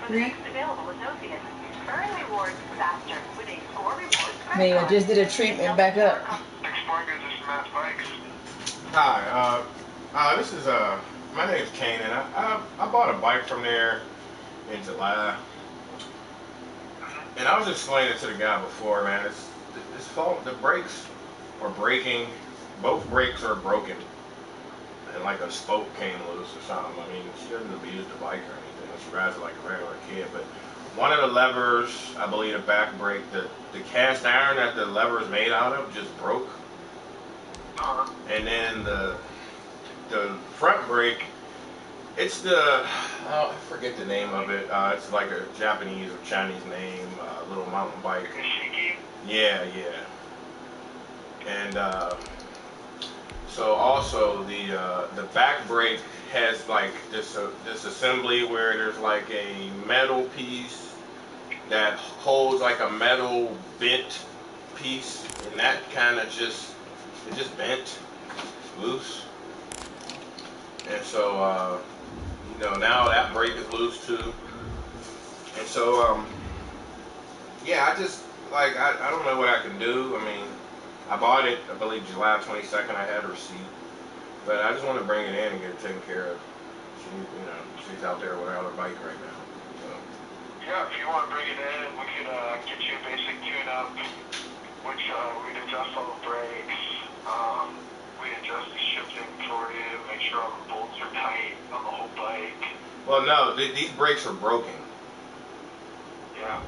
Man, I just did a treatment back up. Hi, this is my name's Kane, and I bought a bike from there in July, and I was explaining to the guy before, man, it's fault. The brakes are breaking. Both brakes are broken, and like a spoke came loose or something. I mean, she doesn't abuse the bike or anything. She rides it like a regular kid, but one of the levers, I believe the back brake, the cast iron that the lever is made out of just broke. And then the front brake, it's I forget the name of it. It's like a Japanese or Chinese name, little mountain bike. Yeah. And so also the back brake has like this assembly where there's like a metal piece that holds like a metal bent piece, and that kind of just bent loose. And so now that brake is loose too. And so yeah, I don't know what I can do. I mean, I bought it, I believe July 22nd. I had a receipt, but I just want to bring it in and get it taken care of. She's out there without her bike right now. So. Yeah, if you want to bring it in, we could get you a basic tune-up, which we'd adjust all the brakes. We adjust the shifting for you, make sure all the bolts are tight on the whole bike. Well, no, these brakes are broken. Yeah.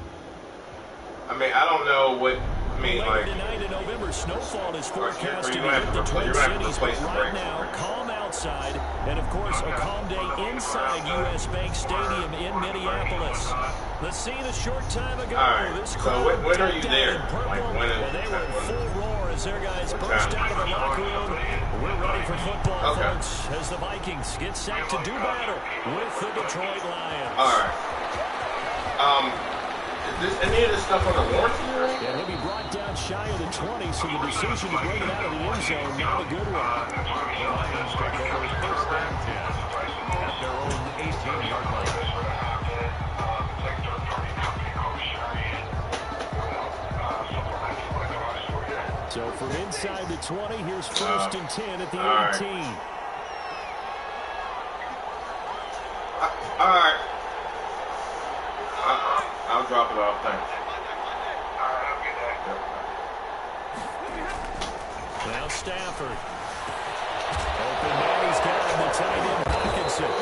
I mean, I don't know what. I mean, like. Tonight in November, snowfall is forecast to hit the Twin Cities, but right now, calm outside, and of course, a calm day inside U.S. Bank Stadium in Minneapolis. The scene a short time ago. All right. This So when are you there? Like when? And they were in full roar as their guys burst out of the locker room. We're ready for football, folks, as the Vikings get set to do battle with the Detroit Lions. All right. Is any of this stuff on the warranty, right? Yeah, he'll be brought down shy of the 20, so the decision to bring it out of the end zone, not a good one. Lions take over first and 10 at their own 18-yard line. So from inside the 20, here's first and 10 at the 18. All right. I'll drop it off. Thanks. Now Stafford. Open man, he's got the tight end Hawkinson.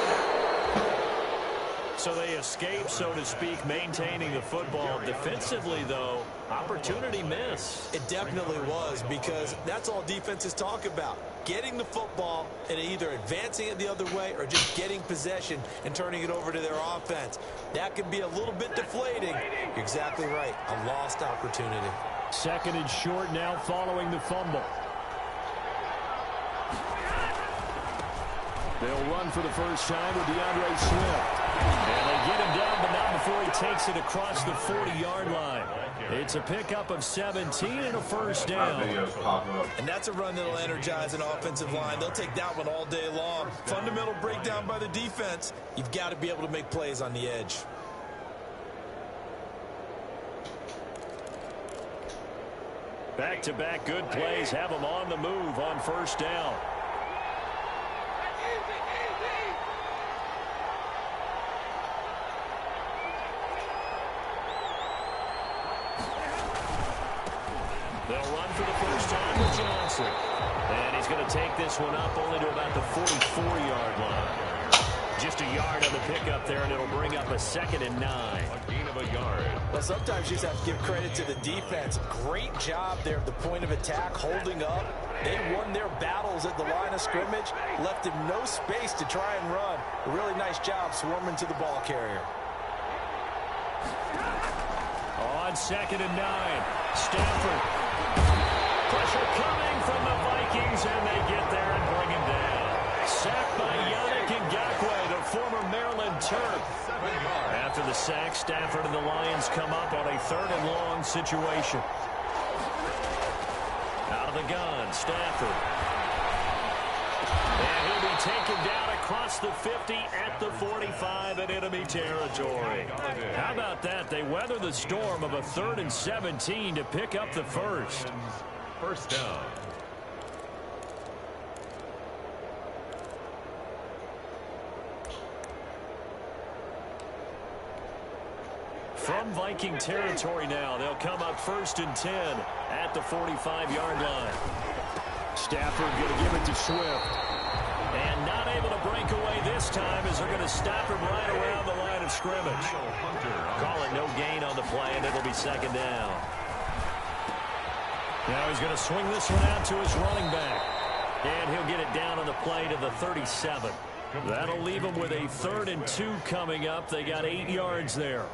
So they escape, so to speak, maintaining the football. Defensively, though, opportunity miss. It definitely was, because that's all defenses talk about. Getting the football and either advancing it the other way or just getting possession and turning it over to their offense. That could be a little bit deflating. You're exactly right. A lost opportunity. Second and short now following the fumble. They'll run for the first time with DeAndre Swift. And they get him down, but not before he takes it across the 40-yard line. It's a pickup of 17 and a first down. And that's a run that'll energize an offensive line. They'll take that one all day long. Fundamental breakdown by the defense. You've got to be able to make plays on the edge. Back-to-back good plays have them on the move on first down. They'll run for the first time with Johnson. And he's going to take this one up only to about the 44-yard line. Just a yard on the pickup there, and it'll bring up a second and 9. A gain of a yard. Well, sometimes you just have to give credit to the defense. Great job there at the point of attack, holding up. They won their battles at the line of scrimmage, left him no space to try and run. A really nice job swarming to the ball carrier. On second and 9, Stafford. Pressure coming from the Vikings, and they get there and bring him down. Sacked by Yannick Ngakoue, the former Maryland Terp. After the sack, Stafford and the Lions come up on a third and long situation. Out of the gun, Stafford. And he'll be taken down across the 50 at the 45 in enemy territory. How about that? They weather the storm of a 3rd and 17 to pick up the first. First down. From Viking territory now, they'll come up 1st and 10 at the 45-yard line. Stafford going to give it to Swift. And not able to break away this time as they're going to stop him right around the line of scrimmage. Call it no gain on the play, and it'll be 2nd down. Now he's going to swing this one out to his running back. And he'll get it down on the play to the 37. That'll leave him with a 3rd and 2 coming up. They got 8 yards there.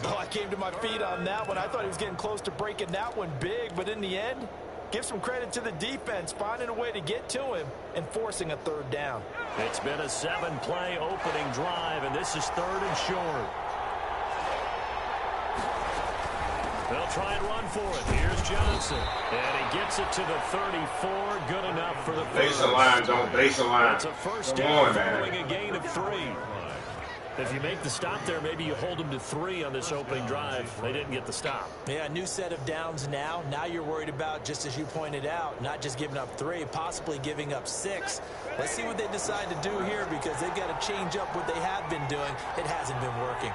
Oh, I came to my feet on that one. I thought he was getting close to breaking that one big, but in the end, give some credit to the defense, finding a way to get to him and forcing a 3rd down. It's been a 7-play opening drive, and this is 3rd and short. They'll try and run for it. Here's Johnson. And he gets it to the 34. Good enough for the first. Baseline, don't baseline. It's a first down following a gain of 3. If you make the stop there, maybe you hold them to 3 on this opening drive. They didn't get the stop. Yeah, new set of downs now. Now you're worried about, just as you pointed out, not just giving up 3, possibly giving up 6. Let's see what they decide to do here because they've got to change up what they have been doing. It hasn't been working.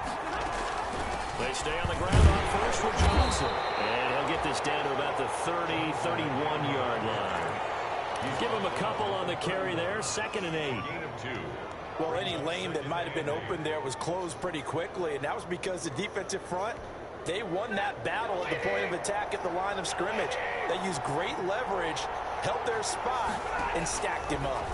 They stay on the ground on first with Johnson. And he'll get this down to about the 30, 31-yard line. You give him a couple on the carry there, 2nd and 8. Well, any lane that might have been open there was closed pretty quickly, and that was because the defensive front, they won that battle at the point of attack at the line of scrimmage. They used great leverage, held their spot, and stacked him up.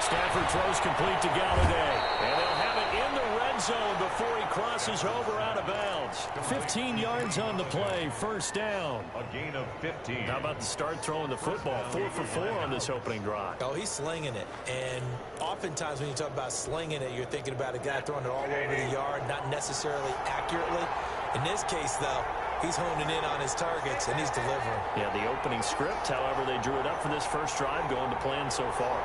Stafford throws complete to Galladay. And they'll have it in the red zone before he crosses over out of bounds. 15 yards on the play, 1st down. A gain of 15. How about the start throwing the football? 4 for 4 on this opening drive. Oh, he's slinging it. And oftentimes when you talk about slinging it, you're thinking about a guy throwing it all over the yard, not necessarily accurately. In this case, though, he's honing in on his targets, and he's delivering. Yeah, the opening script, however, they drew it up for this first drive, going to plan so far.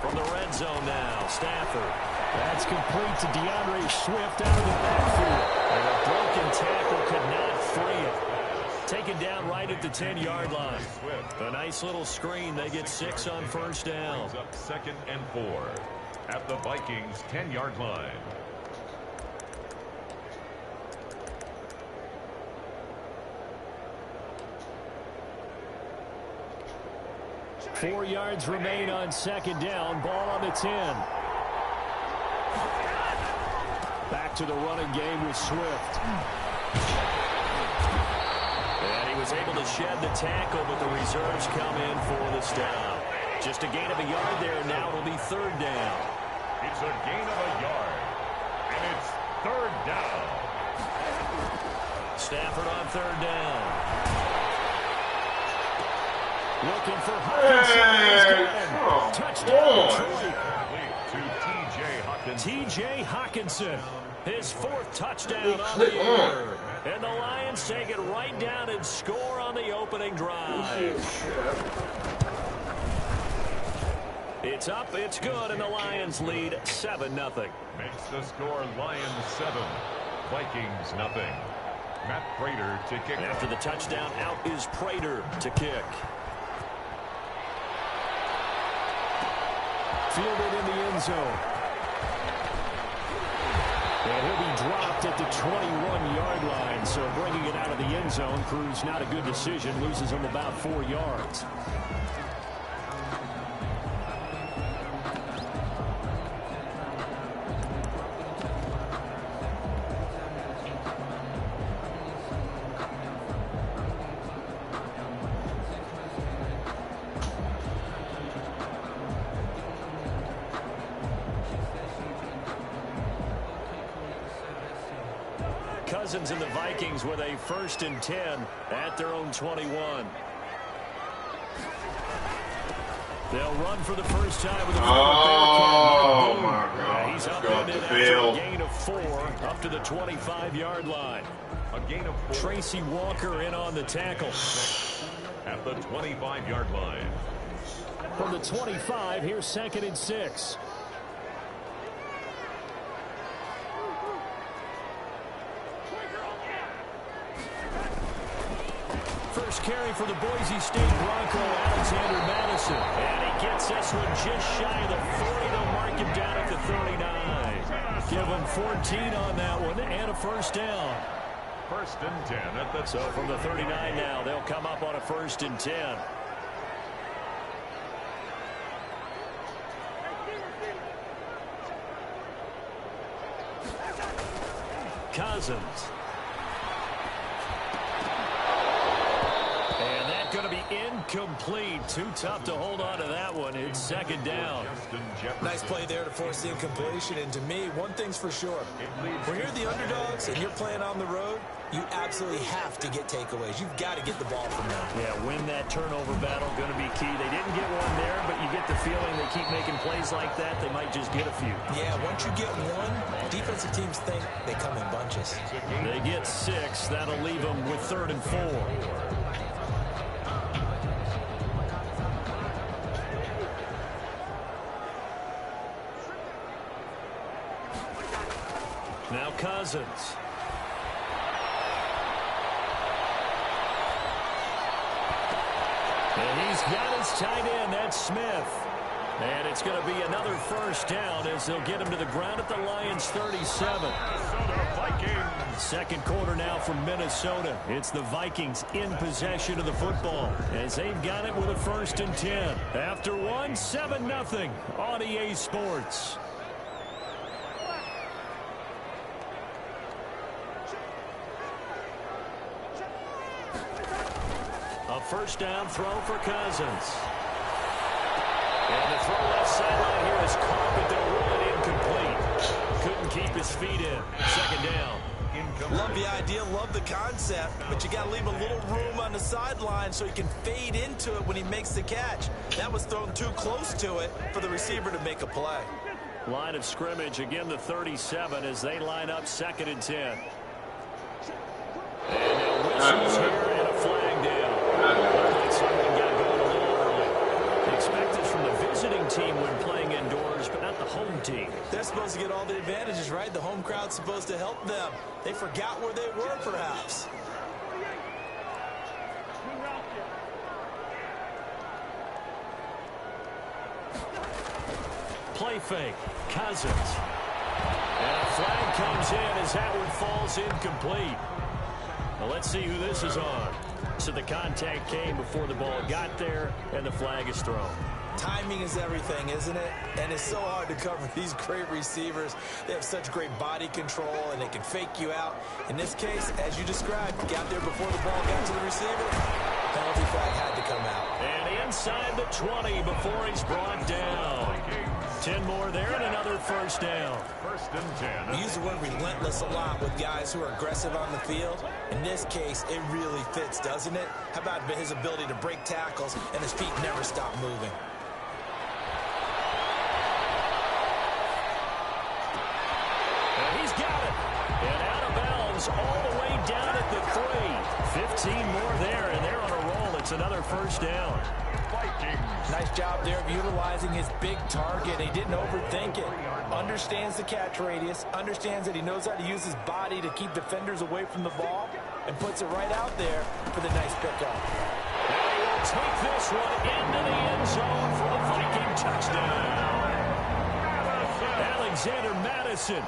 From the red zone now, Stafford. That's complete to DeAndre Swift out of the backfield. And a broken tackle could not free it. Taken down right at the 10-yard line. A nice little screen. They get 6 on first down. Up 2nd and 4 at the Vikings' 10-yard line. Four yards remain on 2nd down. Ball on the 10. Back to the running game with Swift. And he was able to shed the tackle, but the reserves come in for the stop. Just a gain of a yard there. Now it'll be 3rd down. It's a gain of a yard. And it's 3rd down. Stafford on 3rd down. Looking for Hawkinson. Touchdown. T.J. Hawkinson. His 4th touchdown on the year. And the Lions take it right down and score on the opening drive. It's up, it's good, and the Lions lead 7-0. Makes the score Lions 7, Vikings nothing. Matt Prater to kick. After the touchdown, out is Prater to kick. Fielded in the end zone. And he'll be dropped at the 21-yard line. So bringing it out of the end zone proves not a good decision. Loses him about 4 yards. Cousins and the Vikings with a 1st and 10 at their own 21. They'll run for the first time with a oh my God! He's Let's up go up in the it after a field. gain of 4 up to the 25-yard line. A gain of 4. Tracy Walker in on the tackle. At the 25-yard line. From the 25, here's 2nd and 6. First carry for the Boise State Bronco, Alexander Madison. And he gets this one just shy of the 40. They'll mark him down at the 39. Give him 14 on that one and a first down. 1st and 10 at the... So from the 39 now, they'll come up on a 1st and 10. Cousins. And that's going to be incomplete. Too tough to hold on to that one. It's 2nd down. Nice play there to force the incompletion. And to me, one thing's for sure. When you're the underdogs and you're playing on the road, you absolutely have to get takeaways. You've got to get the ball from them. Yeah, win that turnover battle, going to be key. They didn't get one there, but you get the feeling they keep making plays like that, they might just get a few. Yeah, once you get one, defensive teams think they come in bunches. They get 6. That'll leave them with 3rd and 4. Now Cousins. And he's got his tight end. That's Smith. And it's going to be another first down as they'll get him to the ground at the Lions' 37. Minnesota Vikings. Second quarter now from Minnesota. It's the Vikings in possession of the football as they've got it with a 1st and 10. After one, 7-0 on EA Sports. A first down throw for Cousins. And the throw left sideline here is caught, but they'll rule it incomplete. Couldn't keep his feet in. 2nd down. Love the idea, love the concept, but you got to leave a little room on the sideline so he can fade into it when he makes the catch. That was thrown too close to it for the receiver to make a play. Line of scrimmage, again the 37 as they line up 2nd and 10. And now whistles here and a flag down. Something got going a little early. They expect this from the visiting team when playing indoors, but not the home team. They're supposed to get all the advantages, right? The home crowd's supposed to help them. They forgot where they were, perhaps. Play fake. Cousins. And a flag comes in as that one falls incomplete. Well, let's see who this is on. So the contact came before the ball got there, and the flag is thrown. Timing is everything, isn't it? And it's so hard to cover these great receivers. They have such great body control, and they can fake you out. In this case, as you described, got there before the ball got to the receiver. Penalty flag had to come out. And inside the 20 before he's brought down. 10 more there and another first down. 1st and 10. We use the word relentless a lot with guys who are aggressive on the field. In this case, it really fits, doesn't it? How about his ability to break tackles and his feet never stop moving? And he's got it. And out of bounds all the way down at the 3. 15 more there, and they're on a roll. It's another first down. Vikings. Nice job there of utilizing his big target. He didn't overthink it. Understands the catch radius, understands that he knows how to use his body to keep defenders away from the ball, and puts it right out there for the nice pickup. And he will take this one into the end zone for the Viking touchdown. Alexander Madison,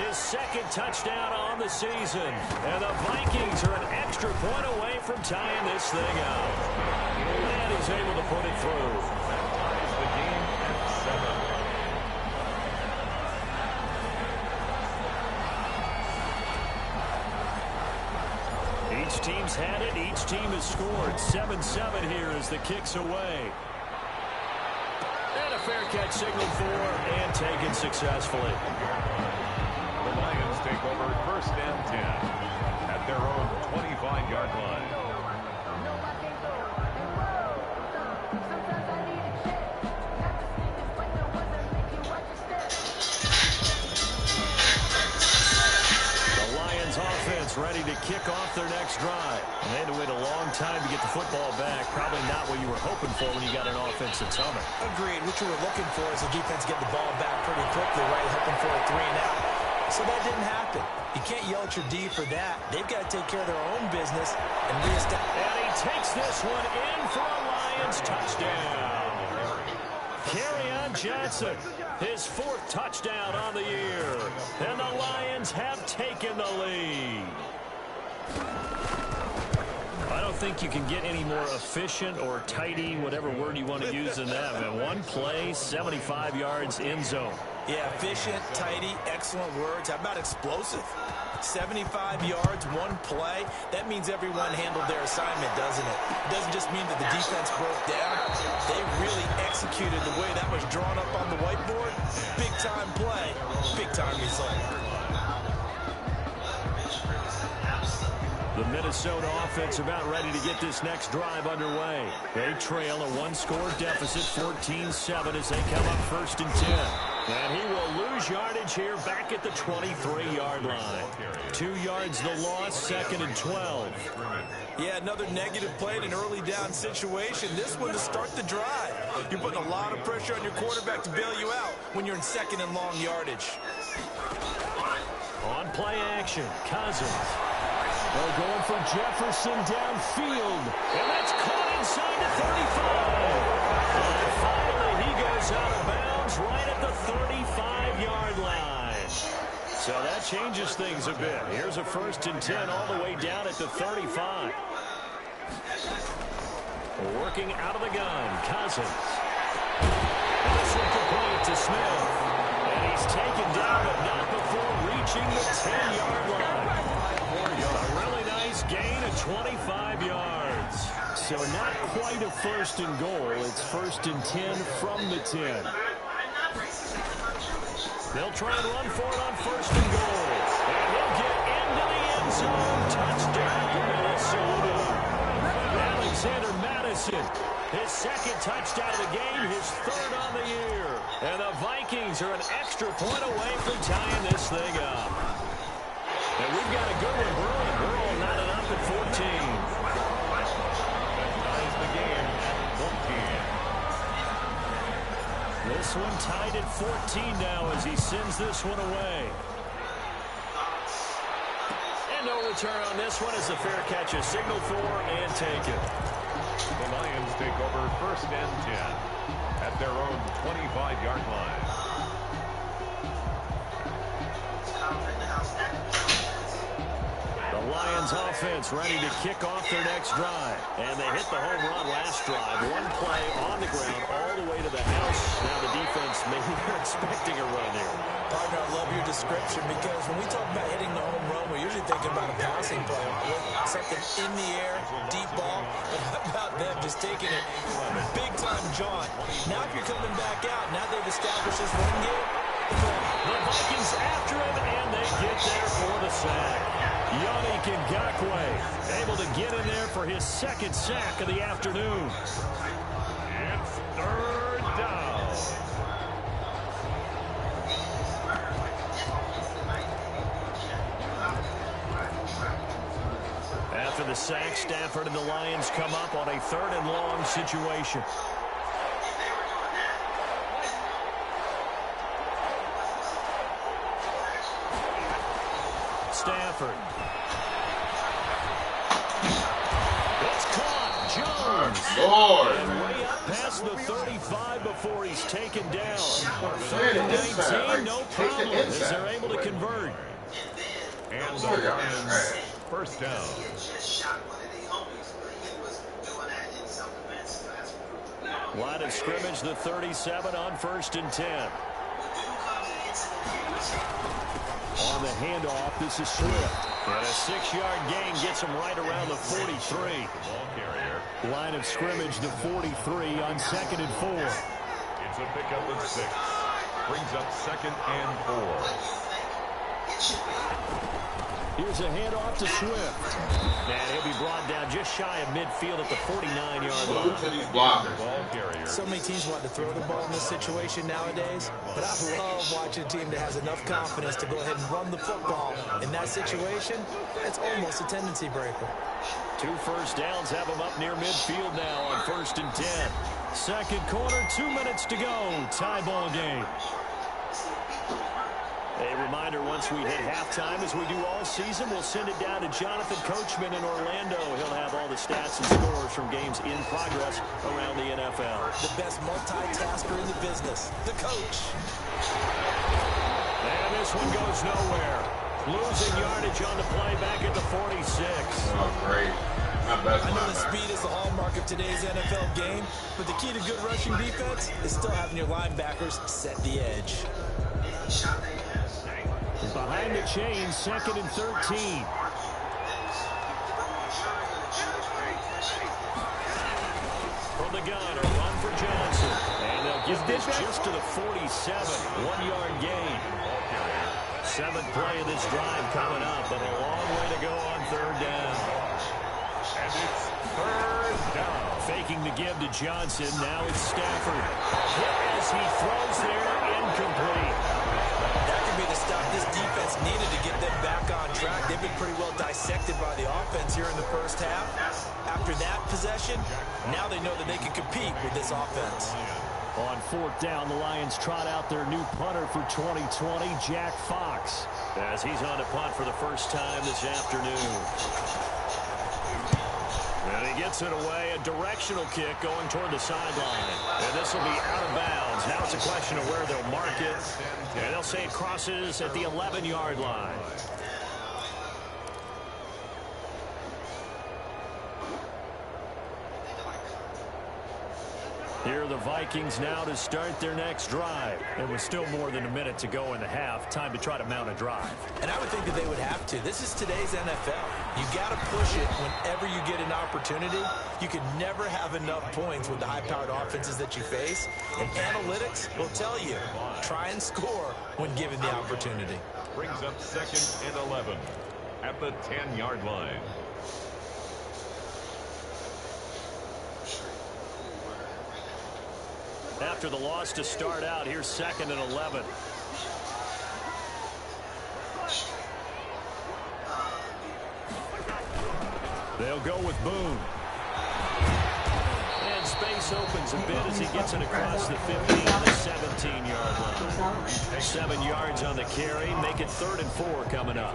his 2nd touchdown on the season. And the Vikings are an extra point away from tying this thing out. And he's able to put it through. Ties the game at 7. Each team's had it. Each team has scored. 7-7 here as the kick's away. And a fair catch signaled for and taken successfully. The Lions take over 1st and 10 at their own 25-yard line. The Lions offense ready to kick off next drive. And they had to wait a long time to get the football back. Probably not what you were hoping for when you got an offense that's humming. Agreed. What you were looking for is the defense get the ball back pretty quickly, right? Hoping for a 3-and-out. So that didn't happen. You can't yell at your D for that. They've got to take care of their own business and reestablish. And he takes this one in for a Lions touchdown. Kerryon Johnson, his 4th touchdown on the year. And the Lions have taken the lead. I don't think you can get any more efficient or tidy, whatever word you want to use in that. Man, one play, 75 yards, end zone. Yeah, efficient, tidy, excellent words. How about explosive? 75 yards, one play. That means everyone handled their assignment, doesn't it? It doesn't just mean that the defense broke down. They really executed the way that was drawn up on the whiteboard. Big-time play, big-time result. The Minnesota offense about ready to get this next drive underway. They trail a 1-score deficit, 14-7 as they come up 1st and 10. And he will lose yardage here back at the 23-yard line. 2 yards the loss, 2nd and 12. Yeah, another negative play in an early down situation. This one to start the drive. You're putting a lot of pressure on your quarterback to bail you out when you're in 2nd and long yardage. On play action, Cousins. They're going for Jefferson downfield. And that's caught inside the 35. And finally, he goes out of bounds right at the 35-yard line. So that changes things a bit. Here's a 1st and 10 all the way down at the 35. Working out of the gun, Cousins. And this one complete to Smith. And he's taken down, but not before reaching the 10-yard line. A really nice gain of 25 yards. So not quite a 1st and goal. It's 1st and 10 from the 10. They'll try and run for it on 1st and goal. And he'll get into the end zone. Touchdown, Minnesota. Alexander Madison, his 2nd touchdown of the game, his 3rd on the year. And the Vikings are an extra point away from tying this thing up. And we've got a good one brewing. We're all knotted up at 14. Ties the game at 14. This one tied at 14 now as he sends this one away. And no return on this one as the fair catch is signaled for and taken. The Lions take over 1st and 10 at their own 25-yard line. The Lions offense ready to kick off their next drive. And they hit the home run last drive. One play on the ground all the way to the house. Now the defense maybe they're expecting a run here. Partner, I love your description because when we talk about hitting the home run, we're usually thinking about a passing play. Something in the air, deep ball. But how about them just taking it big-time jaunt? Now if you're coming back out, now they've established this run game. The Vikings after him, and they get there for the sack. Yannick Ngakoue able to get in there for his 2nd sack of the afternoon. It's 3rd down. After the sack, Stafford and the Lions come up on a 3rd and long situation. Stafford. It's caught. Jones. Lord. And way up past the 35 before he's taken down. Man, And the inside, 19, no take the problem as inside. they're able to convert. And the Lions 1st down. Line of scrimmage, the 37 on 1st and 10. On the handoff, this is Swift. And a 6-yard gain gets him right around the 43. Ball carrier. Line of scrimmage, the 43 on 2nd and 4. It's a pickup of 6. Brings up 2nd and 4. Here's a handoff to Swift. And he'll be brought down just just shy of midfield at the 49-yard line. Move to these blockers. Ball carrier. So many teams want to throw the ball in this situation nowadays, but I love watching a team that has enough confidence to go ahead and run the football. In that situation, it's almost a tendency breaker. 2 first downs have them up near midfield now on 1st and 10. Second quarter, 2 minutes to go. Tie ball game. A reminder, once we hit halftime, as we do all season, we'll send it down to Jonathan Coachman in Orlando. He'll have all the stats and scores from games in progress around the NFL. The best multitasker in the business, the coach. And this one goes nowhere. Losing yardage on the play back at the 46. Oh, great. My best I know the linebacker. speed is the hallmark of today's NFL game, but the key to good rushing defense is still having your linebackers set the edge. Behind the chain, 2nd and 13. From the gun, a run for Johnson. And they'll give this just to the 47. 1-yard gain. 7th play of this drive coming up, but a long way to go on 3rd down. And it's 3rd down. Faking the give to Johnson. Now it's Stafford. Hit as he throws there, incomplete. That could be the stop this defense needed to get them back on track. They've been pretty well dissected by the offense here in the first half. After that possession, now they know that they can compete with this offense. On 4th down, the Lions trot out their new punter for 2020, Jack Fox, as he's on to punt for the first time this afternoon. And he gets it away, a directional kick going toward the sideline. And this will be out of bounds. Now it's a question of where they'll mark it. And they'll say it crosses at the 11-yard line. Here are the Vikings now to start their next drive. And with still more than a minute to go in the half, time to try to mount a drive. And I would think that they would have to. This is today's NFL. You got to push it whenever you get an opportunity. You can never have enough points with the high-powered offenses that you face. And analytics will tell you, try and score when given the opportunity. Brings up 2nd and 11 at the 10-yard line. After the loss to start out, here's 2nd and 11. They'll go with Boone. And space opens a bit as he gets it across the 15 to 17-yard line. 7 yards on the carry, make it 3rd and 4 coming up.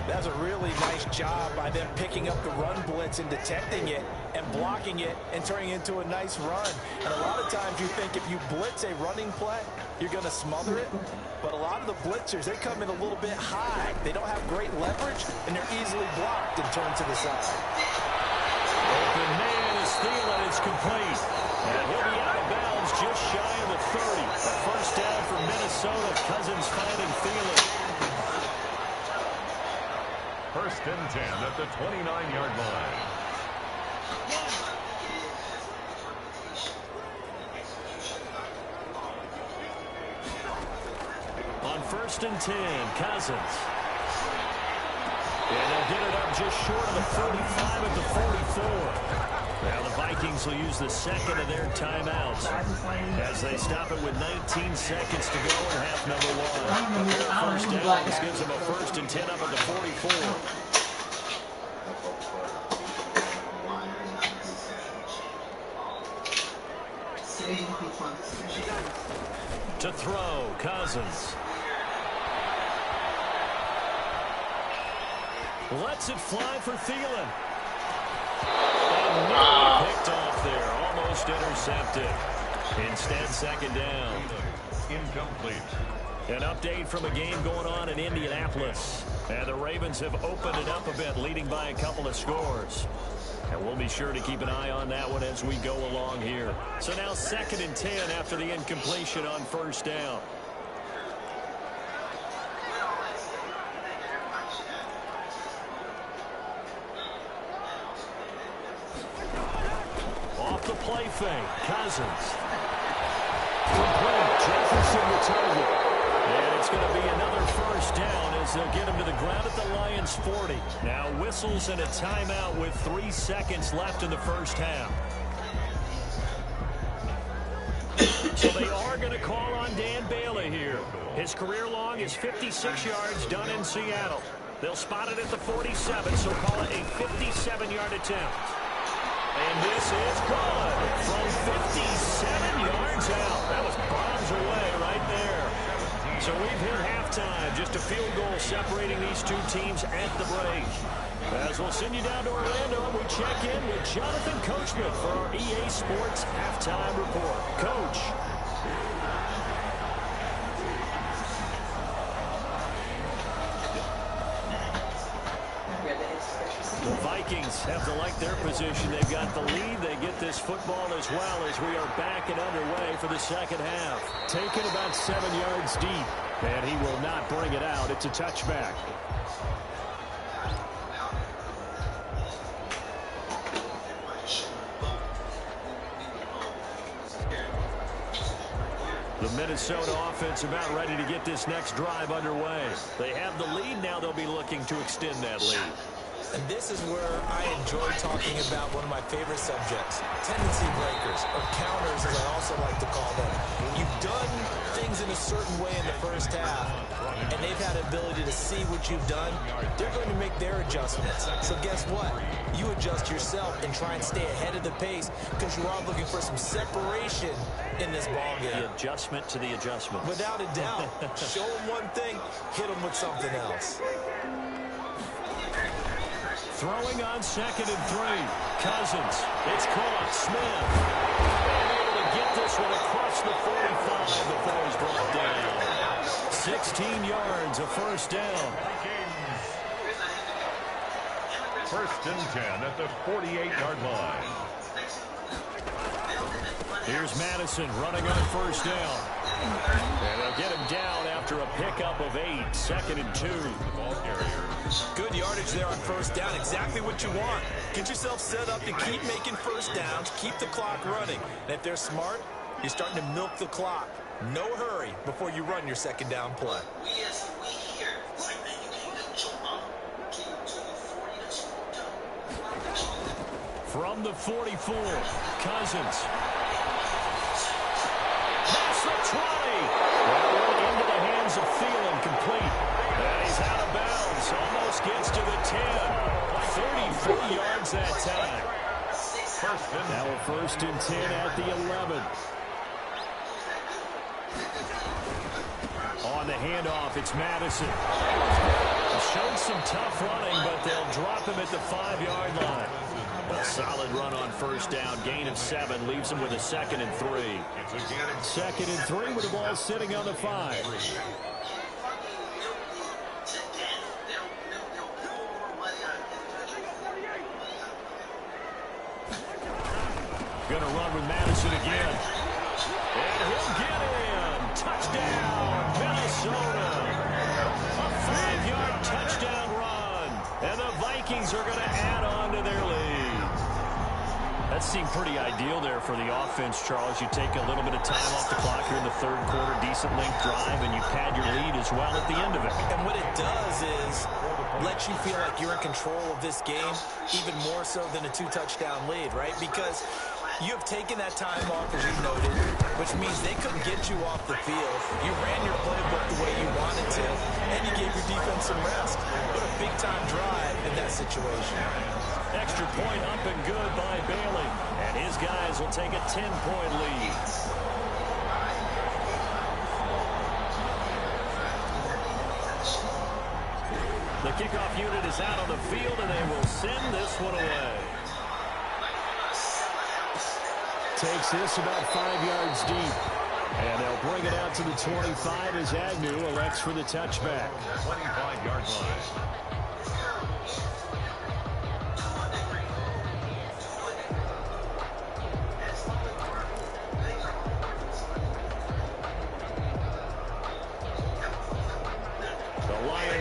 That's a really nice job by them picking up the run blitz and detecting it and blocking it and turning it into a nice run. And a lot of times you think if you blitz a running play, you're going to smother it. But a lot of the blitzers, they come in a little bit high. They don't have great leverage, and they're easily blocked and turned to the side. Open man is Thielen. It's complete. And he'll be out of bounds just shy of the 30. A first down for Minnesota. Cousins finding Thielen. 1st and 10 at the 29-yard line. On 1st and 10, Cousins. And they'll get it up just short of the 45 at the 44. Now the Vikings will use the 2nd of their timeouts as they stop it with 19 seconds to go in half number 1. A pair of first downs gives them a 1st and 10 up at the 44. To throw, Cousins. Lets it fly for Thielen. And nearly picked off there, almost intercepted. Instead, 2nd down. Incomplete. An update from a game going on in Indianapolis. And the Ravens have opened it up a bit, leading by a couple of scores. And we'll be sure to keep an eye on that one as we go along here. So now 2nd and 10 after the incompletion on 1st down. Off the play fake, Cousins. Complete, Jefferson the target. And it's it's going to be another first down as they'll get him to the ground at the Lions' 40. Now whistles and a timeout with 3 seconds left in the first half. So they are going to call on Dan Bailey here. His career long is 56 yards done in Seattle. They'll spot it at the 47, so call it a 57-yard attempt. And this is good from 57 yards out. That was bombs away right there. So we've hit halftime. Just a field goal separating these two teams at the break. As we'll send you down to Orlando, we check in with Jonathan Coachman for our EA Sports Halftime Report. Coach. The Vikings have to like their position. They've got the lead. They get this football as well as we are back and underway for the second half. Taken about 7 yards deep, and he will not bring it out. It's a touchback. The Minnesota offense about ready to get this next drive underway. They have the lead. Now they'll be looking to extend that lead. And this is where I enjoy talking about one of my favorite subjects, tendency breakers, or counters as I also like to call them. You've done things in a certain way in the first half, and they've had the ability to see what you've done. They're going to make their adjustments. So guess what? You adjust yourself and try and stay ahead of the pace because you are looking for some separation in this ball game. The adjustment to the adjustment. Without a doubt. Show them one thing, hit them with something else. Throwing on 2nd and 3. Cousins. It's caught. Smith. And able to get this one across the 45 before he's brought down. 16 yards, a first down. First and 10 at the 48-yard line. Here's Madison running on first down. And they'll get him down after a pickup of 8. 2nd and 2. Ball carrier. Good yardage there on first down. Exactly what you want. Get yourself set up to keep making first downs, keep the clock running. And if they're smart, you're starting to milk the clock. No hurry before you run your second down play. From the 44, Cousins. Past the 20. Well, into the hands of Thielen, complete. And he's out of bounds. Almost gets to the 10. 34 yards that time. Now a first and 10 at the 11. On the handoff, it's Madison. Showed some tough running, but they'll drop him at the 5-yard line. A solid run on first down. Gain of 7 leaves him with a 2nd and 3. 2nd and 3 with the ball sitting on the 5. Going to run with Madison again. And he'll get in. Touchdown, Minnesota. A 5-yard touchdown run. And the Vikings are going to add on to their lead. That seemed pretty ideal there for the offense, Charles. You take a little bit of time off the clock here in the third quarter, decent length drive, and you pad your lead as well at the end of it. And what it does is lets you feel like you're in control of this game, even more so than a 2-touchdown lead, right? Because you have taken that time off, as you noted, which means they couldn't get you off the field. You ran your playbook the way you wanted to, and you gave your defense some rest. What a big-time drive in that situation. Extra point up and good by Bailey. And his guys will take a 10-point lead. The kickoff unit is out on the field, and they will send this one away. Takes this about 5 yards deep. And they'll bring it out to the 25 as Agnew elects for the touchback. 25-yard line.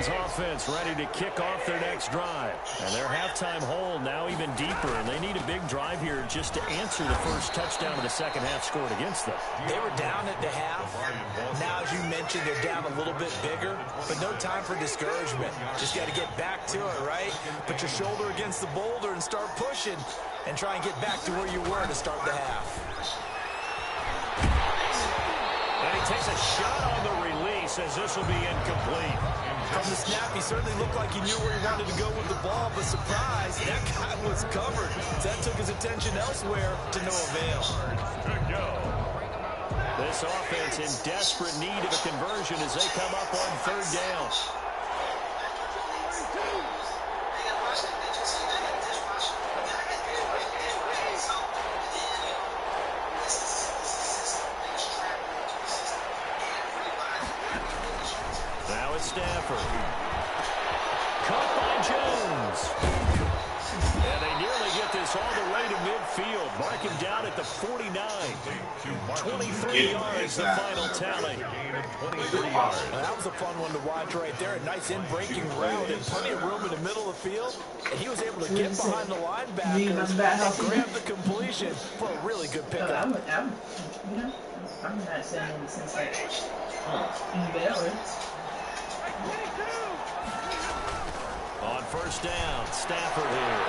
Lions offense ready to kick off their next drive. And their halftime hole now even deeper, and they need a big drive here just to answer the first touchdown of the second half scored against them. They were down at the half. Now, as you mentioned, they're down a little bit bigger, but no time for discouragement. Just got to get back to it, right? Put your shoulder against the boulder and start pushing and try and get back to where you were to start the half. And he takes a shot on the release as this will be incomplete. From the snap, he certainly looked like he knew where he wanted to go with the ball, but surprise, that guy was covered. So that took his attention elsewhere to no avail. This offense in desperate need of a conversion as they come up on third down. Now it's Stafford. Caught by Jones. And they nearly get this all the way to midfield. Mark him down at the 49. 23 yards, the final tally. Well, that was a fun one to watch right there. A nice in-breaking route and plenty of room in the middle of the field. And he was able to get behind the linebackers and grab the completion for a really good pickup. I'm not saying in the sense like invalid. On first down, Stafford here.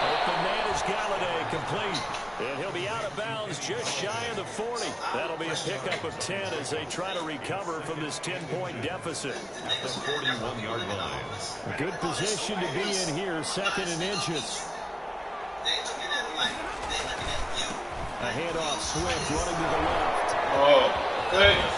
Open man is Galladay, complete. And he'll be out of bounds just shy of the 40. That'll be a pickup of 10 as they try to recover from this 10-point deficit. At the 41-yard line. A good position to be in here, second and inches. A handoff, Swift running to the left. Oh, goodness.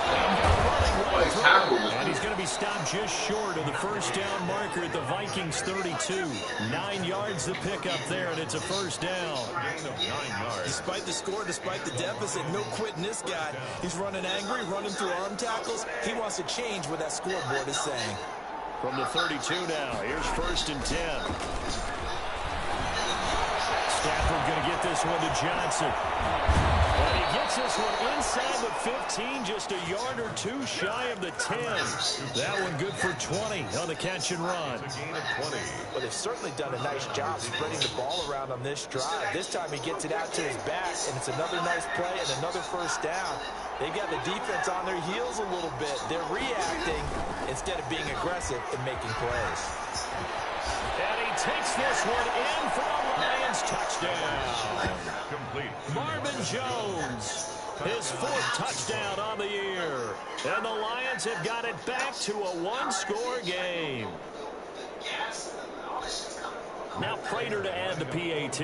And he's going to be stopped just short of the first down marker at the Vikings 32. 9 yards the pickup there, and it's a first down. Gain of 9 yards. Despite the score, despite the deficit, no quitting this guy. He's running angry, running through arm tackles. He wants to change what that scoreboard is saying. From the 32 now, here's first and 10. Stafford going to get this one to Johnson. And he gets this one inside the 15, just a yard or two shy of the 10. That one good for 20 on the catch and run. A gain of 20. Well, they've certainly done a nice job spreading the ball around on this drive. This time he gets it out to his back, and it's another nice play and another first down. They've got the defense on their heels a little bit. They're reacting instead of being aggressive and making plays. And he takes this one in for a Lions touchdown. Complete. Marvin Jones, his fourth touchdown on the year. And the Lions have got it back to a one-score game. Now Prater to add the PAT.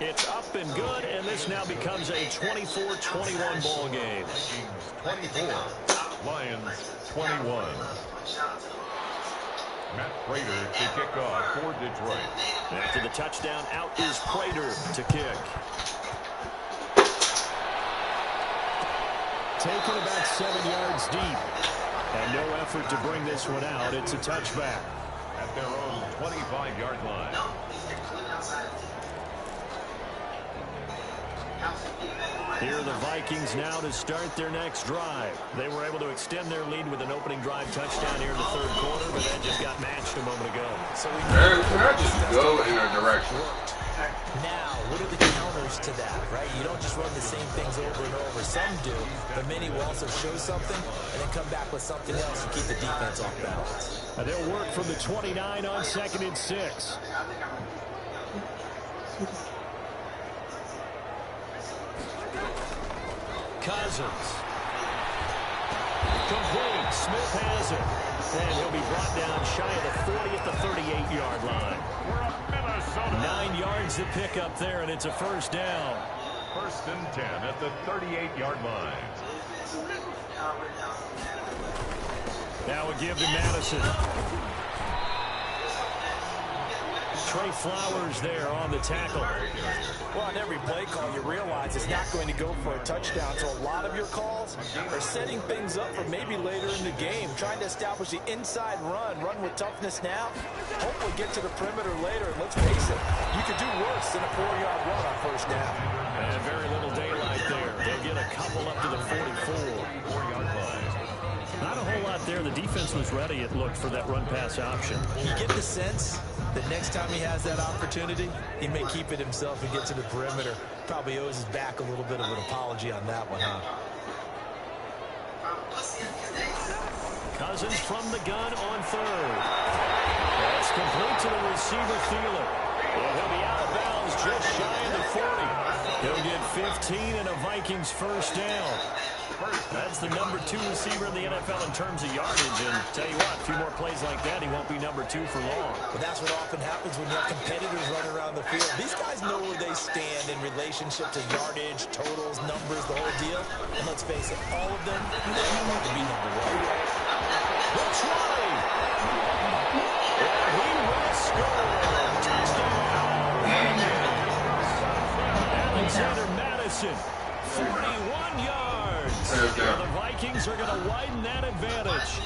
It's up and good, and this now becomes a 24-21 ball game. 24. Lions 21. Matt Prater to kick off for Detroit. After the touchdown, out is Prater to kick. Taken about 7 yards deep. And no effort to bring this one out. It's a touchback. At their own 25-yard line. Here are the Vikings now to start their next drive. They were able to extend their lead with an opening drive touchdown here in the third quarter, but that just got matched a moment ago. So Can I just go in a direction? now, what are the counters to that, right? You don't just run the same things over and over. Some do, but many will also show something and then come back with something else and keep the defense off balance. And they'll work from the 29 on 2nd and 6. Cousins. Complete. Smith has it. And he'll be brought down shy of the 40 at the 38-yard line. 9 yards to pick up there, and it's a first down. First and 10 at the 38-yard line. Now we give to Madison. Trey Flowers there on the tackle. Well, on every play call, you realize it's not going to go for a touchdown. So a lot of your calls are setting things up for maybe later in the game, trying to establish the inside run with toughness now, hopefully get to the perimeter later. And let's face it, you could do worse than a 4-yard run on first down. And very little daylight there. They'll get a couple up to the 44. 4-yard line. Not a whole lot there. The defense was ready, it looked, for that run-pass option. You get the sense that next time he has that opportunity, he may keep it himself and get to the perimeter. Probably owes his back a little bit of an apology on that one, huh? Cousins from the gun on third. That's complete to the receiver, Thielen. And he'll be out of bounds just shy of the 40. He'll get 15 and a Vikings first down. That's the number 2 receiver in the NFL in terms of yardage. And tell you what, a few more plays like that, he won't be number 2 for long. But that's what often happens when you have competitors running around the field. These guys know where they stand in relationship to yardage, totals, numbers, the whole deal. And let's face it, all of them, they want to be number 1. The try. And he will score. Touchdown. Alexander Madison, 41 yards. The Vikings are going to widen that advantage.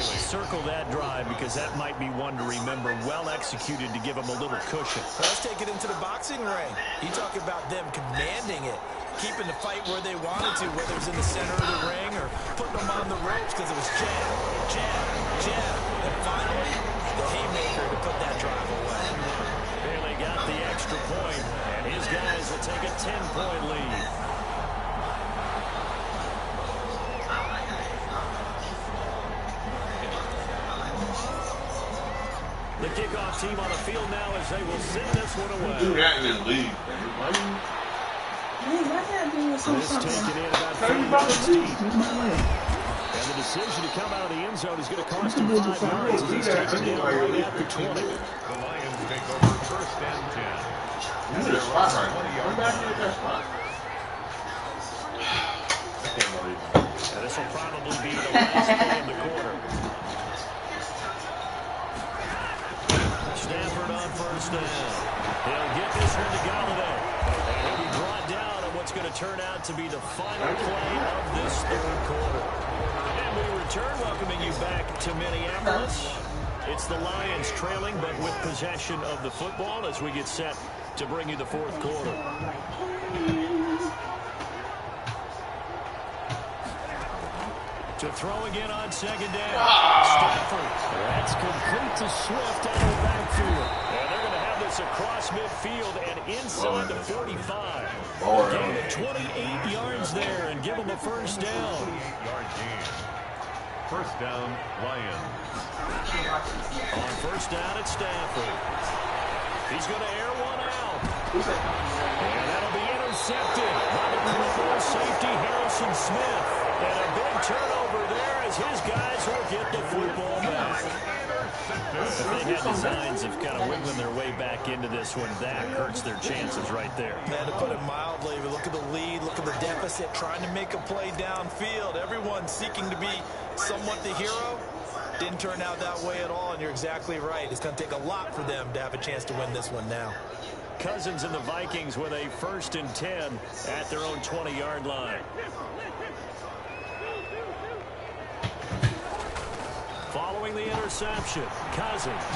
Circle that drive because that might be one to remember. Well executed to give them a little cushion. Let's take it into the boxing ring. You talk about them commanding it, keeping the fight where they wanted to, whether it's in the center of the ring or putting them on the ropes because it was jab, jab, jab. And finally, the haymaker to put that drive away. Bailey got the extra point, and his guys will take a 10-point lead. The kickoff team on the field now as they will send this one away. Do that in the league. This taken in about 30 yards deep. And the decision to come out of the end zone is going to cost him 5 yards as he's taken down right at the 20. The Lions take over first and 10. And they're on 20-yard line. And this will probably be the last play of the quarter. Stafford on first down. He'll get this one to Galladay. And he'll be brought down on what's going to turn out to be the final play of this third quarter. And we return, welcoming you back to Minneapolis. It's the Lions trailing, but with possession of the football as we get set to bring you the fourth quarter. To throw again on second down. Stafford. That's complete to Swift out of the backfield. And they're going to have this across midfield and inside the 45. Gain of 28 yards there and give them a first down. 8-yard gain. First down, Lions. On first down, it's Stafford. He's going to air one out. And that'll be intercepted by the corner safety, Harrison Smith. And a big turnover there as his guys will get the football back. If they had designs of kind of wiggling their way back into this one, that hurts their chances right there. Man, to put it mildly, look at the lead, look at the deficit, trying to make a play downfield. Everyone seeking to be somewhat the hero. Didn't turn out that way at all, and you're exactly right. It's going to take a lot for them to have a chance to win this one now. Cousins and the Vikings with a 1st and 10 at their own 20-yard line. Following the interception, Cousins.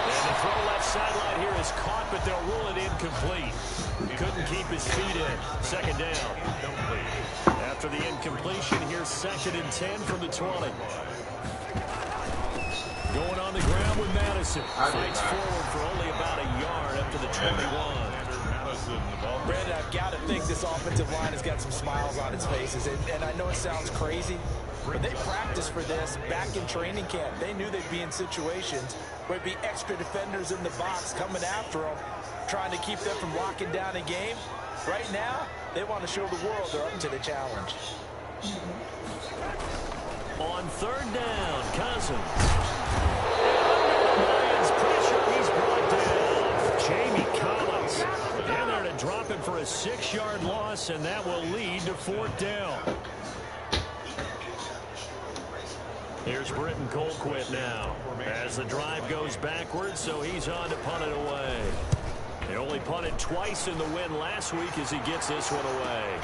And the throw left sideline here is caught, but they'll rule it incomplete. Couldn't keep his feet in. Second down. After the incompletion, here's 2nd and 10 from the 20. Going on the ground with Madison. Fights forward for only about a yard up to the 21. Brandon, I've got to think this offensive line has got some smiles on its faces. And I know it sounds crazy, but they practiced for this back in training camp. They knew they'd be in situations where it'd be extra defenders in the box coming after them, trying to keep them from locking down a game. Right now, they want to show the world they're up to the challenge. On 3rd down, Cousins. Lions pressure, he's brought down. Jamie Collins. And they're to drop him for a 6-yard loss, and that will lead to 4th down. Here's Britton Colquitt now as the drive goes backwards, so he's on to punt it away. He only punted twice in the win last week as he gets this one away.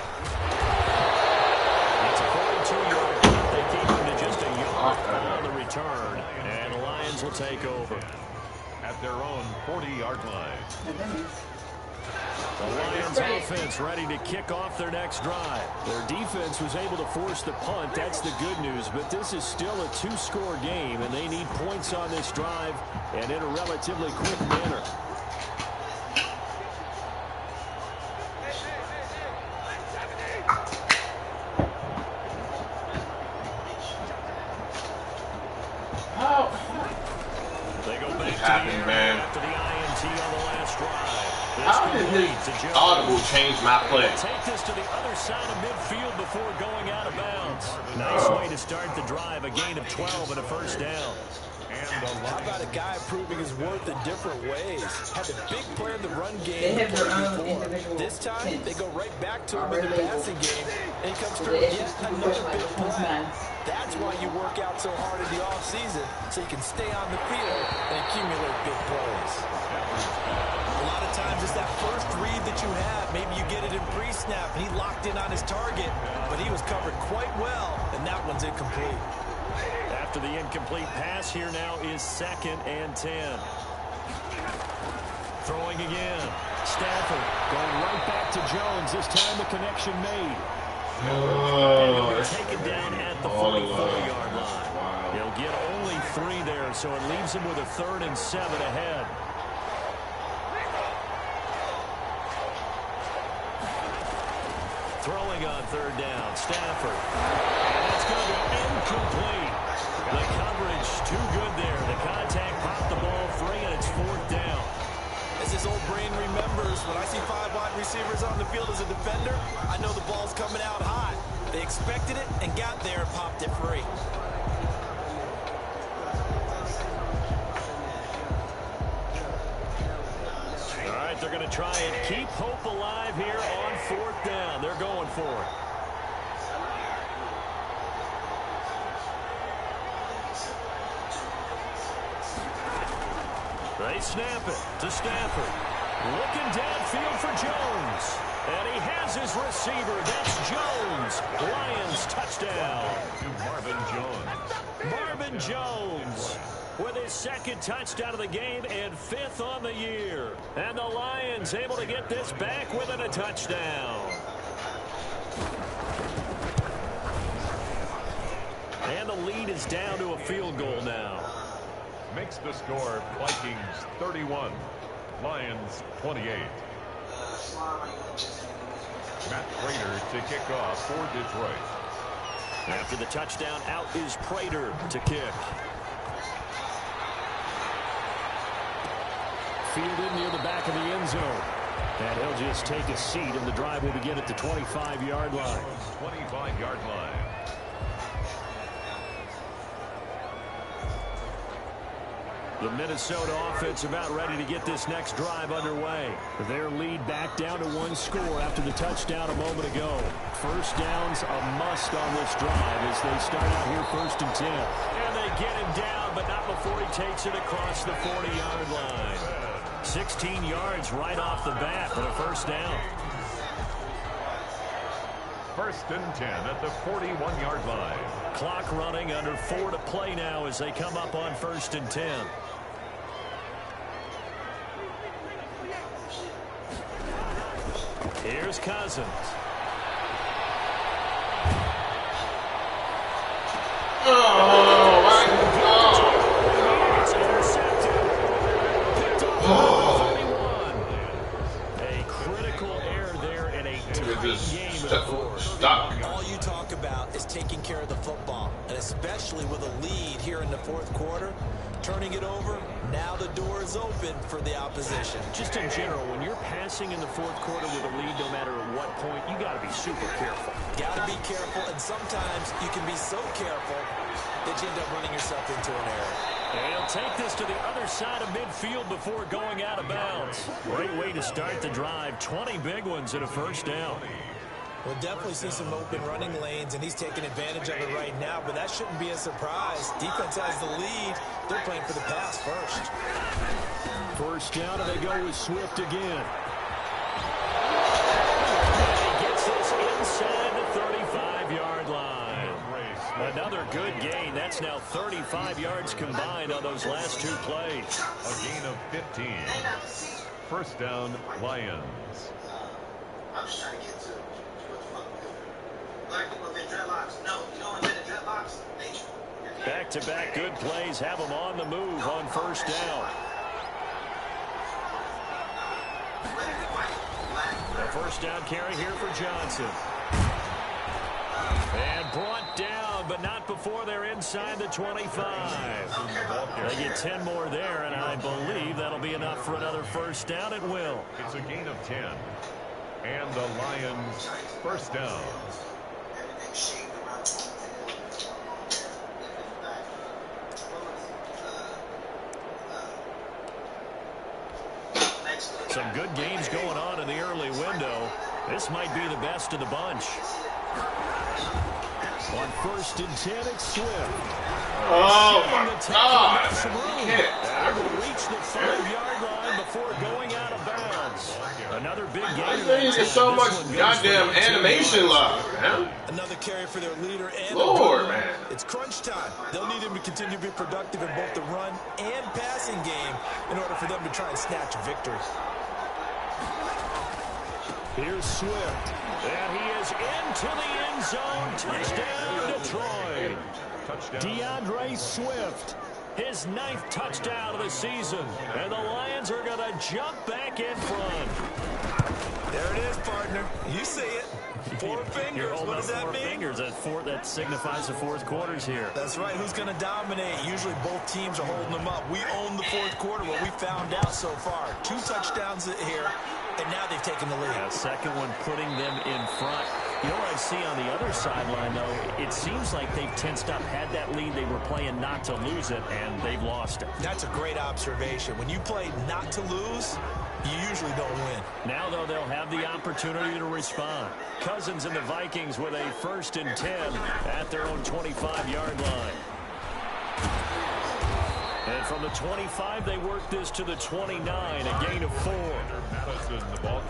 It's a 42-yard punt. They keep him to just a yard on the return, and the Lions will take over. At their own 40-yard line. The Lions offense ready to kick off their next drive. Their defense was able to force the punt. That's the good news. But this is still a two-score game, and they need points on this drive and in a relatively quick manner. They go back to the air after the INT on the last drive. How did his audible change my play? Take this to the other side of midfield before going out of bounds. Nice way to start the drive. A gain of 12 and a first down. How about a guy proving his worth in different ways? Had a big play in the run game. They have their own individual This time, pins. they go right back to him in the passing game, and he comes So through they yet just another like big which one's play. mine. That's why you work out so hard in the offseason, so you can stay on the field and accumulate big plays. A lot of times it's that first read that you have. Maybe you get it in pre-snap, and he locked in on his target, but he was covered quite well, and that one's incomplete. After the incomplete pass, here now is 2nd and 10. Throwing again. Stafford going right back to Jones. This time the connection made. Oh, Taken down at the 44-yard line. Wow. He'll get only 3 there, so it leaves him with a 3rd and 7 ahead. Throwing on 3rd down. Stafford. And it's going to be incomplete. The coverage too good there. The contact popped the ball free, and it's 4th down. As his old brain remembers, when I see 5 wide receivers on the field as a defender, I know the ball's coming out hot. They expected it and got there and popped it free. All right, they're going to try and keep hope alive here on 4th down. They're going for it. They snap it to Stafford. Looking downfield for Jones. And he has his receiver. That's Jones. Lions touchdown. To Marvin Jones. Marvin Jones with his 2nd touchdown of the game and 5th on the year. And the Lions able to get this back within a touchdown. And the lead is down to a field goal now. Makes the score Vikings 31, Lions 28. Matt Prater to kick off for Detroit. After the touchdown, out is Prater to kick. Fielded near the back of the end zone. And he'll just take a seat, and the drive will begin at the 25-yard line. 25-yard line. The Minnesota offense about ready to get this next drive underway. Their lead back down to 1 score after the touchdown a moment ago. First down's a must on this drive as they start out here 1st and 10. And they get him down, but not before he takes it across the 40-yard line. 16 yards right off the bat for the first down. 1st and 10 at the 41-yard line. Clock running, under 4 to play now as they come up on 1st and 10. Here's Cousins. It's intercepted. Picked off at 31. A critical error there in a tight game of course. Stop. All you talk about is taking care of the football, and especially with a lead here in the 4th quarter, turning it over, now the door is open for the opposition. Just in general, when you're passing in the 4th quarter with a lead, no matter at what point, you got to be super careful. Got to be careful, and sometimes you can be so careful that you end up running yourself into an error. And he'll take this to the other side of midfield before going out of bounds. Great way to start the drive. 20 big ones and a first down. We'll definitely see some open running lanes, and he's taking advantage of it right now, but that shouldn't be a surprise. Defense has the lead. They're playing for the pass first. First down, and they go with Swift again. He gets this inside the 35-yard line. Another good gain. That's now 35 yards combined on those last 2 plays. A gain of 15. First down, Lions. I'm just trying to get to what the fuck we doing. Black people have been dreadlocks. No, you don't invent dreadlocks. Nature. Back-to-back good plays have them on the move on first down. A first down carry here for Johnson. And brought down, but not before they're inside the 25. They get 10 more there, and I believe that'll be enough for another first down. It will. It's a gain of 10. And the Lions first down. Some good games going on in the early window. This might be the best of the bunch. On first and 10, it's Swift. Oh my God! Reach the 5-yard line before going out of bounds. Another big game. I think there's so much goddamn animation love, man. Another carry for their leader and Lord, man. It's crunch time. They'll need him to continue to be productive in both the run and passing game in order for them to try and snatch a victory. Here's Swift. And he is into the end zone. Touchdown, Detroit. DeAndre Swift, his 9th touchdown of the season. And the Lions are going to jump back in front. There it is, partner. You see it. 4 fingers. What does that mean? Fingers. That signifies the fourth quarter's here. That's right. Who's going to dominate? Usually both teams are holding them up. We own the fourth quarter, what we found out so far. 2 touchdowns here, and now they've taken the lead. Second one putting them in front. You know what I see on the other sideline, though? It seems like they've tensed up. Had that lead, they were playing not to lose it, and they've lost it. That's a great observation. When you play not to lose, you usually don't win. Now, though, they'll have the opportunity to respond. Cousins and the Vikings with a first and 10 at their own 25-yard line. And from the 25, they work this to the 29, a gain of 4.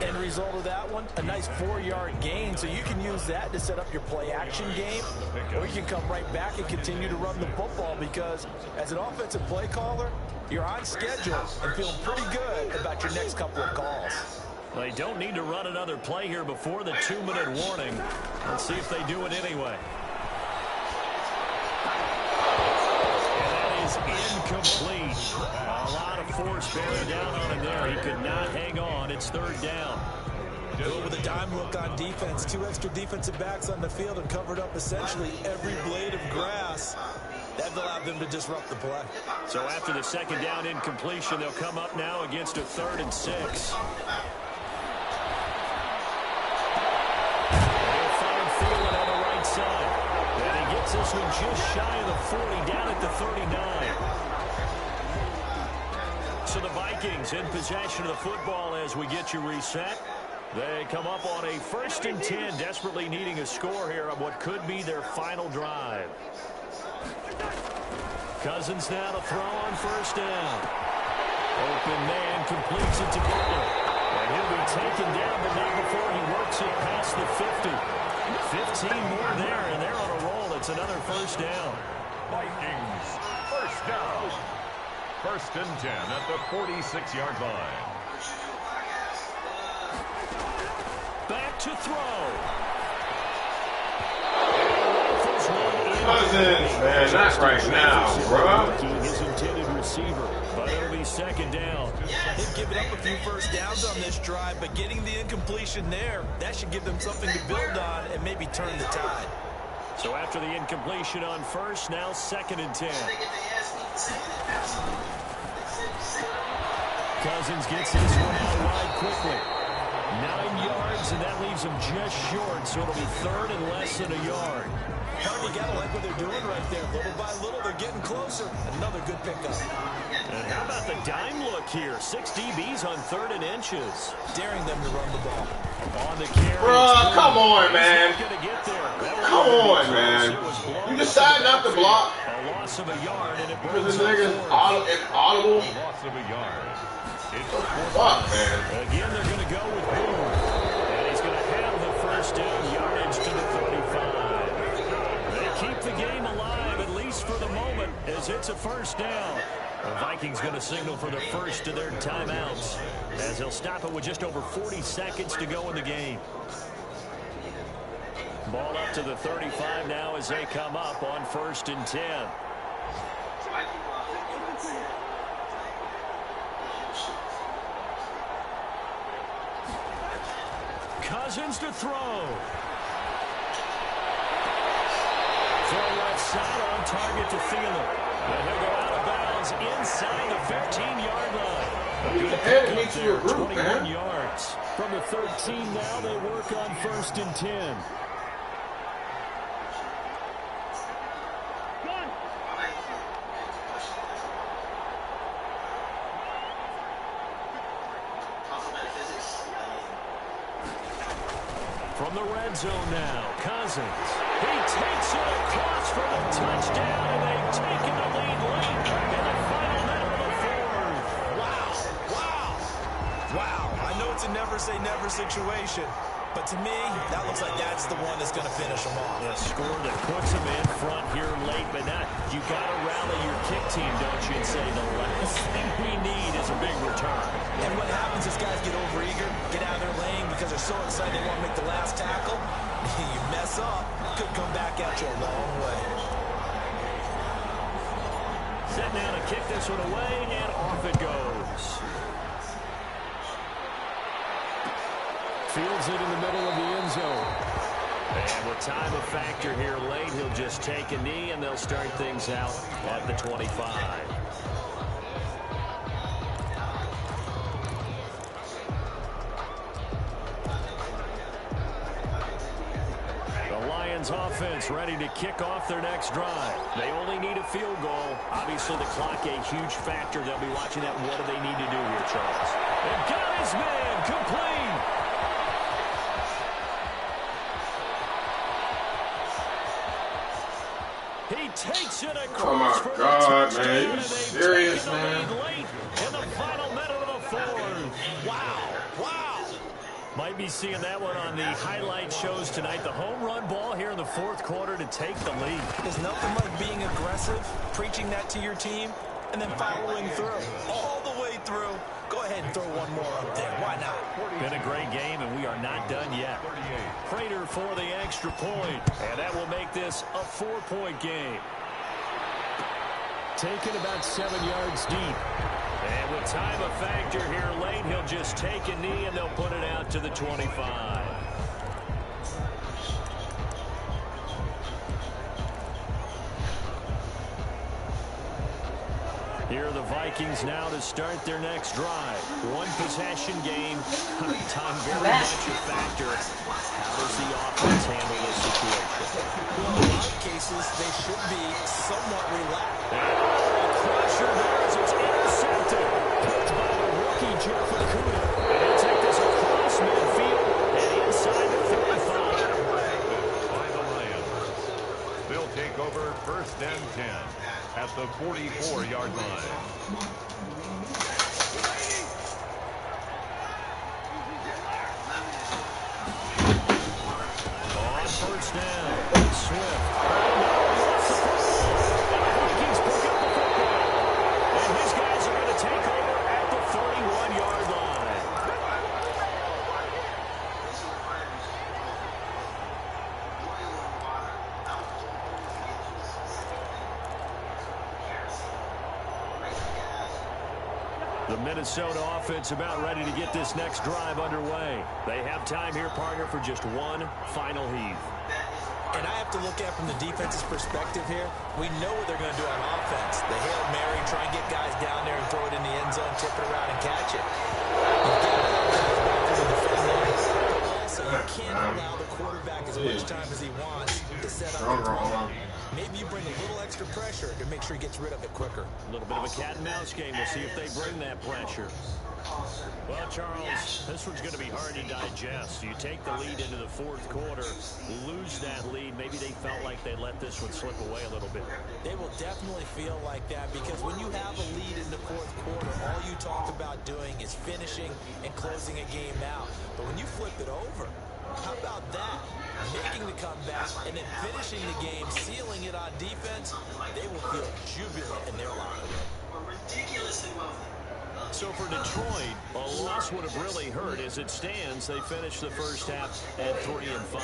End result of that one, a nice 4-yard gain, so you can use that to set up your play-action game, or you can come right back and continue to run the football because, as an offensive play caller, you're on schedule and feeling pretty good about your next couple of calls. They don't need to run another play here before the 2-minute warning. Let's see if they do it anyway. Incomplete. A lot of force bearing down on him there. He could not hang on. It's third down. With a dime look on defense, 2 extra defensive backs on the field and covered up essentially every blade of grass. That allowed them to disrupt the play. So after the second down incompletion, they'll come up now against a 3rd and 6. They'll find Thielen on the right side. And he gets this one just shy of the 40, down at the 39. So the Vikings in possession of the football as we get you reset. They come up on a first and 10, desperately needing a score here on what could be their final drive. Cousins now to throw on first down. Open man completes it to Butler. And he'll be taken down, but not before he works it past the 50. 15 more there, and they're on a roll. It's another first down. Vikings first down. First and 10 at the 46-yard line. Back to throw. Cousins, man, not right now, bro. His intended receiver, but it'll be second down. They've given up a few first downs on this drive, but getting the incompletion there, that should give them something to build on and maybe turn the tide. So after the incompletion on first, now 2nd and 10. Cousins gets this one out wide quickly. 9 yards, and that leaves him just short, so it'll be 3rd and less than a yard. You gotta like what they're doing right there. Little by little, they're getting closer. Another good pickup. And how about the dime look here? 6 DBs on 3rd and inches. Daring them to run the ball. On the carry. Bruh, come on, man. Come on, man. You decide not to block. A loss of a yard, and it Because brings this nigga's audible. Loss of a yard. Fuck, man. Again, they're going to go with Boone. And he's going to have the first down yardage to the 35. They keep the game alive, at least for the moment, as it's a first down. The Vikings going to signal for the first of their timeouts, as they'll stop it with just over 40 seconds to go in the game. Ball up to the 35 now as they come up on 1st and 10. Cousins to throw. Throw left side on target to Thielen. And he'll go out of bounds inside the 15-yard line. Good pick up there, 21 yards. From the 13 now, they work on 1st and 10. From the red zone now, Cousins. He takes it across for the touchdown, and they've taken the lead late in the final minute of the fourth. Wow. I know it's a never-say-never situation, but to me, that looks like that's the one that's going to finish them off. A score that puts them in front here late, but not. You got to rally your kick team, don't you, and say the last thing we need is a big return. And what happens is guys get overeager, get out of their lane because they're so excited they want to make the last tackle. You mess up, could come back at you a long way. Set now to kick this one away, and off it goes. Fields it in the middle of the end zone. And with time a factor here late, he'll just take a knee, and they'll start things out at the 25. Offense ready to kick off their next drive. They only need a field goal. Obviously, the clock a huge factor. They'll be watching that. What do they need to do here, Charles? And got his man complete. He takes it across. Oh my God, man! You serious, man? Late in the final minute of the fourth. Wow. Might be seeing that one on the highlight shows tonight. The home run ball here in the fourth quarter to take the lead. There's nothing like being aggressive, preaching that to your team, and then following through. All the way through. Go ahead and throw one more up there. Why not? Been a great game, and we are not done yet. Prater for the extra point, and that will make this a 4-point game. Taken about 7 yards deep. And with time a factor here late, he'll just take a knee, and they'll put it out to the 25. Here are the Vikings now to start their next drive. One possession game. Time very much a factor. How does the offense handle this situation? Well, in a lot of cases, they should be somewhat relaxed. Pressure there as it's intercepted. Picked by the rookie, Jeffrey Kuda. They'll take this across midfield and inside the 35. By the Lions. They'll take over 1st and 10 at the 44-yard line. On 1st down, Swift. Vikings pick up the football. And his guys are going to take over at the 31-yard line. The Minnesota offense about ready to get this next drive underway. They have time here, partner, for just one final heave. And I have to look at from the defense's perspective here. We know what they're going to do on offense. The Hail Mary, try and get guys down there and throw it in the end zone, tip it around and catch it. Also, you can't allow the quarterback as much time as he wants to set up the throw. Maybe you bring a little extra pressure to make sure he gets rid of it quicker. A little bit of a cat and mouse game. We'll see if they bring that pressure. Well, Charles, this one's going to be hard to digest. You take the lead into the fourth quarter, lose that lead. Maybe they felt like they let this one slip away a little bit. They will definitely feel like that because when you have a lead in the fourth quarter, all you talk about doing is finishing and closing a game out. But when you flip it over, how about that? Making the comeback and then finishing the game, sealing it on defense, they will feel jubilant in their locker room. ridiculously wealthy. So for Detroit, a loss would have really hurt. As it stands, they finished the first half at 3-5.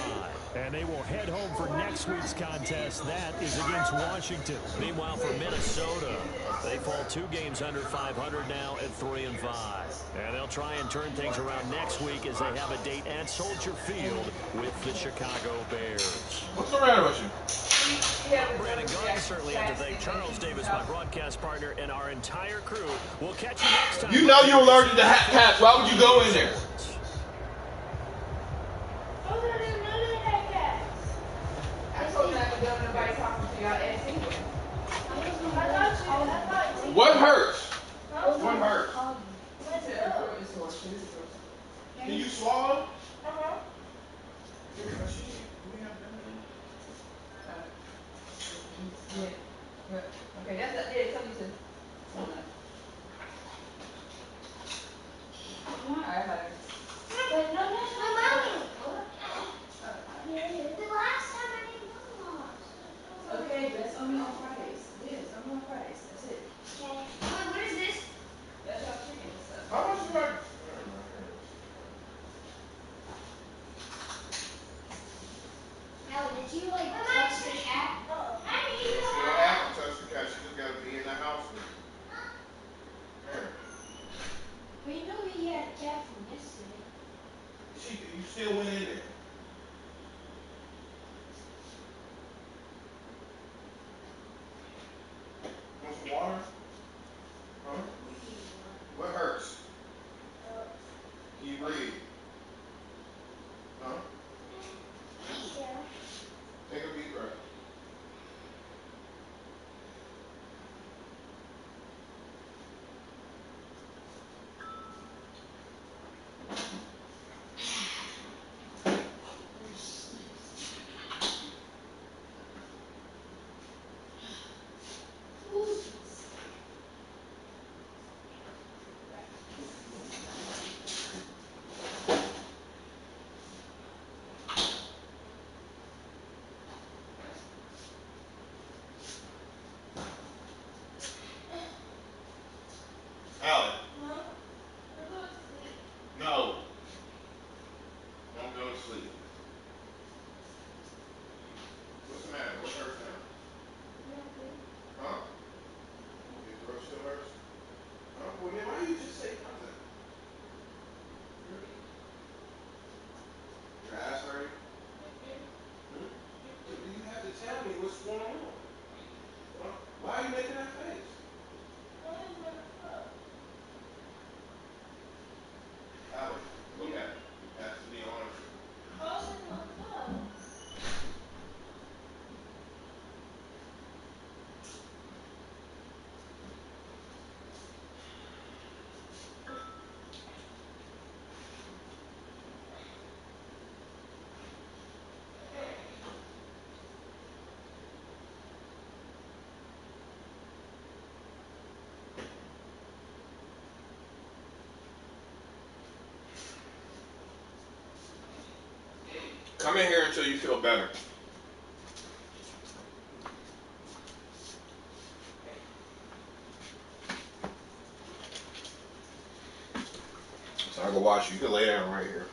And they will head home for next week's contest. That is against Washington. Meanwhile, for Minnesota, they fall 2 games under 500 now at 3-5. And they'll try and turn things around next week as they have a date at Soldier Field with the Chicago Bears. What's the matter with you? I'm Brandon Gunn. Certainly have to thank Charles Davis, my broadcast partner, and our entire crew. We'll catch you next time. You know you're allergic to cats. Why would you go in there? What hurts? What hurts? Can you swallow? Okay, that's it. Yeah, something to. Alright, bye. But no, that's my mommy. The last time I didn't know. Okay, but it's only on Fridays. It is only on Fridays. That's it. Okay. Mom, what is this? That's our chicken and stuff. How much you like? Now, did you like touch the cat? She don't have to touch the cat. She just got to be in the house with her. But you know he had a cat from yesterday. You still went in there. Want some water? Huh? What hurts? Can you breathe? Huh? Yeah. Take a deep breath. Alec. No. Don't go to sleep. What's the matter? What hurts now? Huh? Your throat still hurts? Huh? Well, then why you just say nothing? Your ass hurting? You have to tell me what's going on. Why are you making that face? Alec, look at it. You have to be honest. Come in here until you feel better. So I can watch you. You can lay down right here.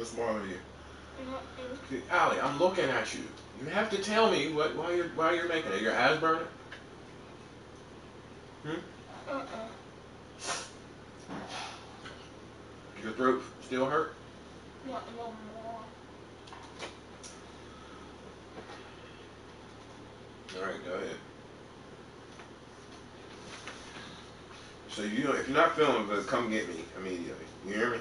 What's wrong with you? See, Allie, I'm looking at you. You have to tell me why you're making it. Your eyes burning? Your throat still hurt? Not no more. All right, go ahead. So if you're not feeling good, come get me immediately. You hear me?